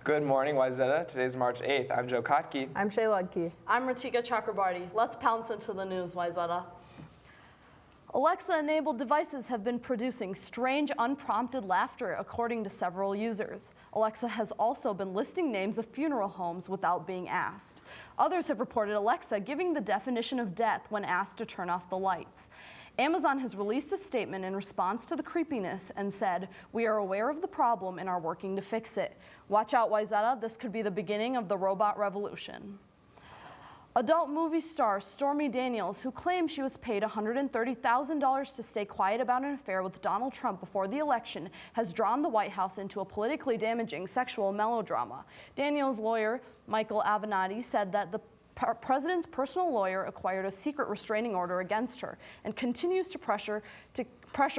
Good morning, Wayzata. Today's March 8th. I'm Joe Kotke. I'm Shay Ludke. I'm Ratika Chakrabarty. Let's pounce into the news, Wayzata. Alexa-enabled devices have been producing strange, unprompted laughter, according to several users. Alexa has also been listing names of funeral homes without being asked. Others have reported Alexa giving the definition of death when asked to turn off the lights. Amazon has released a statement in response to the creepiness and said, "We are aware of the problem and are working to fix it. Watch out, Wayzata, this could be the beginning of the robot revolution." Adult movie star Stormy Daniels, who claims she was paid $130,000 to stay quiet about an affair with Donald Trump before the election, has drawn the White House into a politically damaging sexual melodrama. Daniels' lawyer, Michael Avenatti, said that the president's personal lawyer acquired a secret restraining order against her and continues to pressure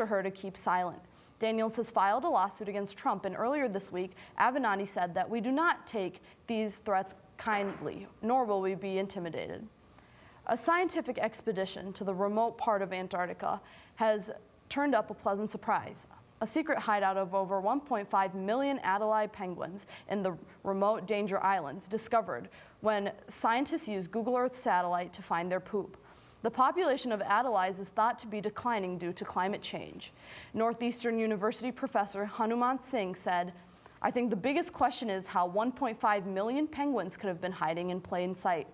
her to keep silent. Daniels has filed a lawsuit against Trump, and earlier this week, Avenatti said that we do not take these threats kindly, nor will we be intimidated. A scientific expedition to the remote part of Antarctica has turned up a pleasant surprise. A secret hideout of over 1.5 million Adelie penguins in the remote Danger Islands discovered when scientists used Google Earth satellite to find their poop. The population of Adelies is thought to be declining due to climate change. Northeastern University professor Hanumant Singh said, "I think the biggest question is how 1.5 million penguins could have been hiding in plain sight."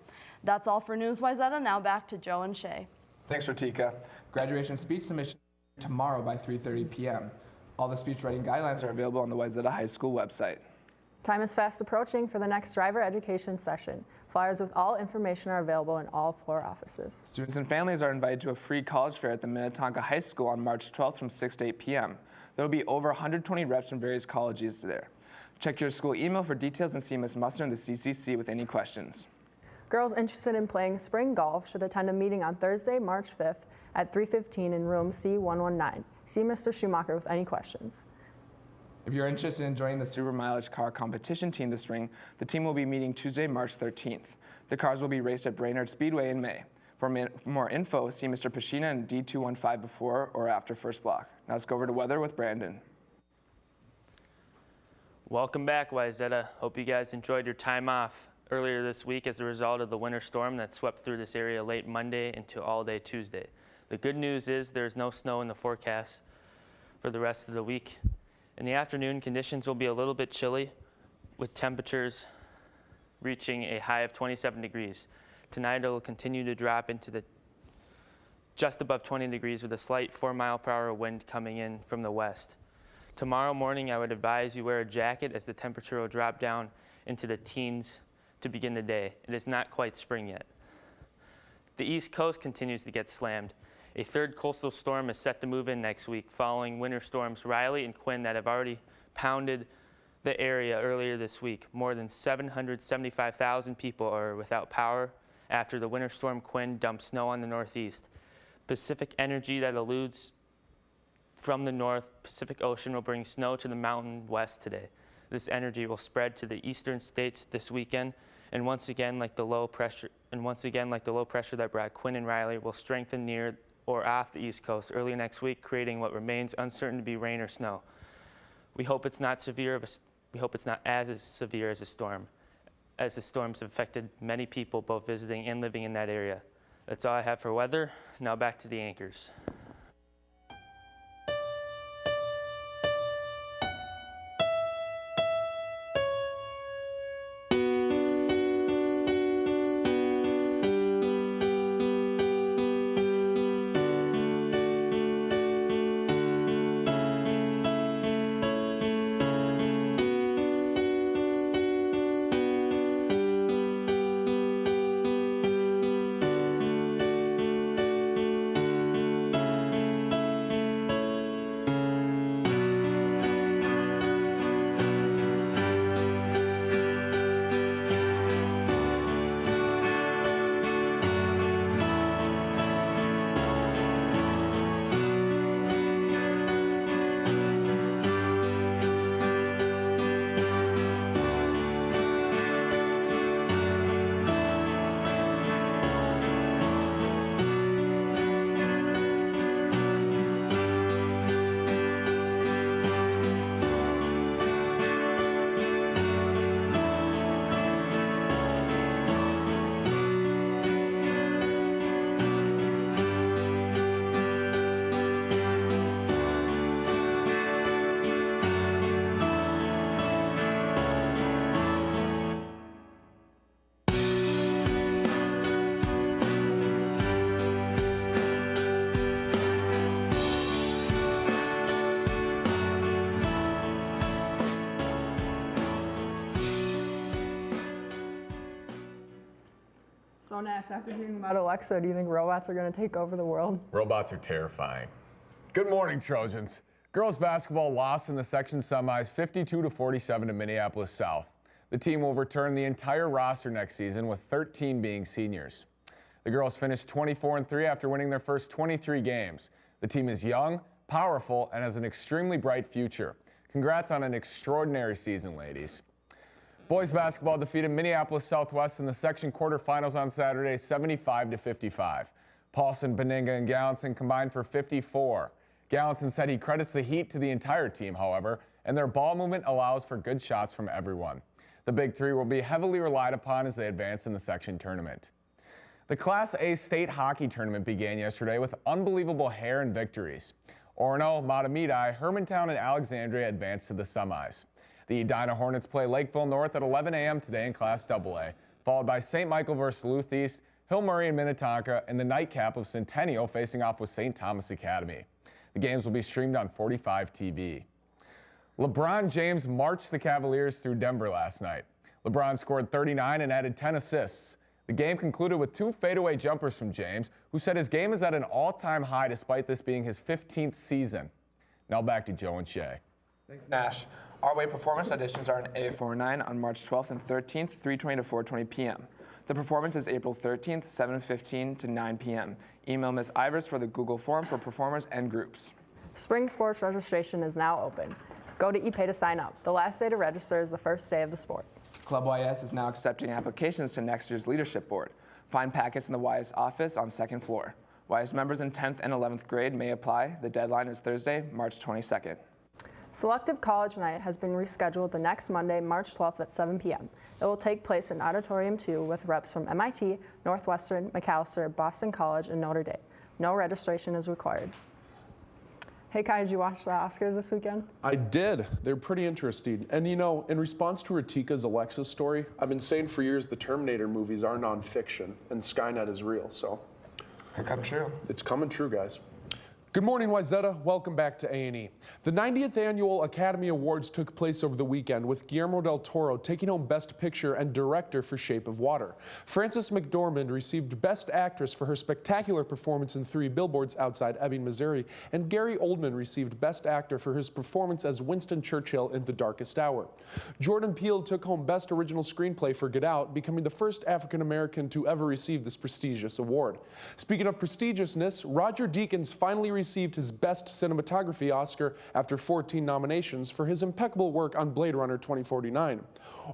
That's all for News Wayzata. Now back to Joe and Shay. Thanks, Ratika. Graduation speech submission tomorrow by 3:30 p.m. All the speech writing guidelines are available on the Wayzata High School website. Time is fast approaching for the next driver education session. Flyers with all information are available in all floor offices. Students and families are invited to a free college fair at the Minnetonka High School on March 12th from 6 to 8 p.m. There will be over 120 reps from various colleges there. Check your school email for details and see Ms. Muster in the CCC with any questions. Girls interested in playing spring golf should attend a meeting on Thursday, March 5th at 3:15 in room C119. See Mr. Schumacher with any questions. If you're interested in joining the super mileage car competition team this spring, the team will be meeting Tuesday, March 13th. The cars will be raced at Brainerd Speedway in May. For more info, see Mr. Pashina in D215 before or after first block. Now let's go over to weather with Brandon. Welcome back, Wayzata. Hope you guys enjoyed your time off earlier this week as a result of the winter storm that swept through this area late Monday into all day Tuesday. The good news is there's no snow in the forecast for the rest of the week. In the afternoon, conditions will be a little bit chilly with temperatures reaching a high of 27 degrees. Tonight, it will continue to drop into the just above 20 degrees with a slight 4-mile-per-hour wind coming in from the west. Tomorrow morning, I would advise you wear a jacket as the temperature will drop down into the teens to begin the day. It is not quite spring yet. The East Coast continues to get slammed. A third coastal storm is set to move in next week following winter storms Riley and Quinn that have already pounded the area earlier this week. More than 775,000 people are without power after the winter storm Quinn dumped snow on the Northeast. Pacific energy that eludes from the North Pacific Ocean will bring snow to the mountain west today. This energy will spread to the eastern states this weekend, and once again, like the low pressure that brought Quinn and Riley, will strengthen near or off the East Coast early next week, creating what remains uncertain to be rain or snow. We hope it's not as severe as a storm, as the storms have affected many people both visiting and living in that area. That's all I have for weather. Now back to the anchors. So Nash, after hearing about Alexa, do you think robots are going to take over the world? Robots are terrifying. Good morning, Trojans. Girls basketball lost in the section semis 52-47 to Minneapolis South. The team will return the entire roster next season, with 13 being seniors. The girls finished 24-3 after winning their first 23 games. The team is young, powerful, and has an extremely bright future. Congrats on an extraordinary season, ladies. Boys basketball defeated Minneapolis Southwest in the section quarterfinals on Saturday 75-55. Paulson, Beninga, and Gallinson combined for 54. Gallinson said he credits the heat to the entire team, however, and their ball movement allows for good shots from everyone. The Big Three will be heavily relied upon as they advance in the section tournament. The Class A state hockey tournament began yesterday with unbelievable hair and victories. Orono, Matamidi, Hermantown, and Alexandria advanced to the semis. The Edina Hornets play Lakeville North at 11 a.m. today in Class AA, followed by St. Michael versus Duluth East, Hill Murray and Minnetonka, and the nightcap of Centennial facing off with St. Thomas Academy. The games will be streamed on 45 TV. LeBron James marched the Cavaliers through Denver last night. LeBron scored 39 and added 10 assists. The game concluded with 2 fadeaway jumpers from James, who said his game is at an all-time high despite this being his 15th season. Now back to Joe and Shay. Thanks, Nash. Our Way performance auditions are in A49 on March 12th and 13th, 3:20 to 4:20 p.m. The performance is April 13th, 7:15 to 9 p.m. Email Ms. Ivers for the Google form for performers and groups. Spring sports registration is now open. Go to ePay to sign up. The last day to register is the first day of the sport. Club YS is now accepting applications to next year's leadership board. Find packets in the YS office on 2nd floor. YS members in 10th and 11th grade may apply. The deadline is Thursday, March 22nd. Selective College Night has been rescheduled the next Monday, March 12th at 7 p.m. It will take place in Auditorium 2 with reps from MIT, Northwestern, Macalester, Boston College, and Notre Dame. No registration is required. Hey Kai, did you watch the Oscars this weekend? I did. They're pretty interesting. And you know, in response to Ratika's Alexa story, I've been saying for years the Terminator movies are nonfiction and Skynet is real, so. Could come true. It's coming true, guys. Good morning, Wayzata. Welcome back to A&E. The 90th Annual Academy Awards took place over the weekend, with Guillermo del Toro taking home Best Picture and Director for Shape of Water. Frances McDormand received Best Actress for her spectacular performance in 3 Billboards Outside Ebbing, Missouri, and Gary Oldman received Best Actor for his performance as Winston Churchill in The Darkest Hour. Jordan Peele took home Best Original Screenplay for Get Out, becoming the first African-American to ever receive this prestigious award. Speaking of prestigiousness, Roger Deakins finally received his Best Cinematography Oscar after 14 nominations for his impeccable work on Blade Runner 2049.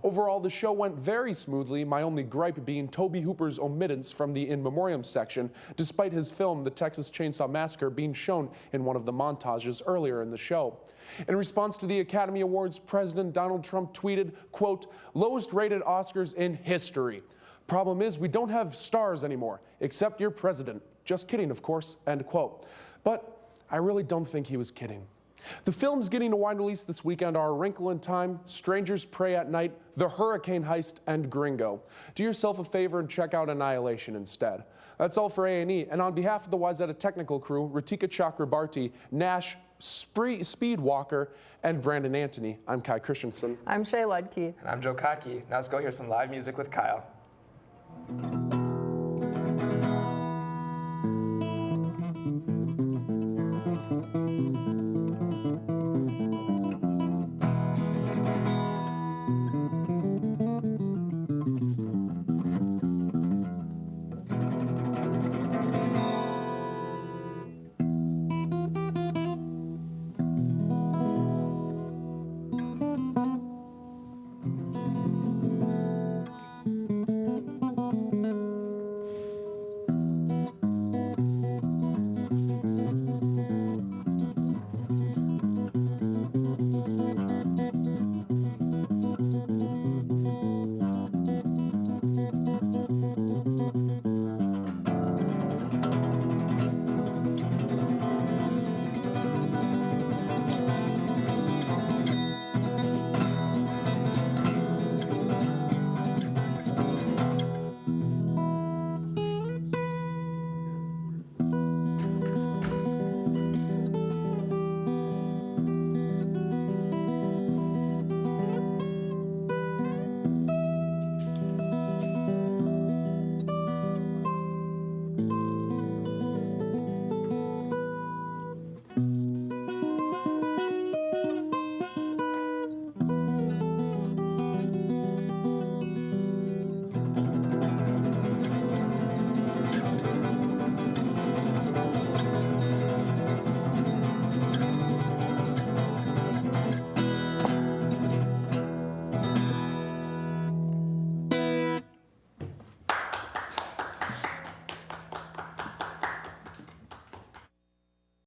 Overall, the show went very smoothly, my only gripe being Tobe Hooper's omittance from the In Memoriam section, despite his film The Texas Chainsaw Massacre being shown in one of the montages earlier in the show. In response to the Academy Awards, President Donald Trump tweeted, quote, "Lowest rated Oscars in history. Problem is, we don't have stars anymore, except your president. Just kidding, of course," end quote. But I really don't think he was kidding. The films getting a wide release this weekend are A Wrinkle in Time, Strangers Pray at Night, The Hurricane Heist, and Gringo. Do yourself a favor and check out Annihilation instead. That's all for A&E, and on behalf of the Wayzata technical crew, Ratika Chakrabarti, Nash, Speedwalker, and Brandon Anthony, I'm Kai Christensen. I'm Shay Ludke. And I'm Joe Kotke. Now let's go hear some live music with Kyle.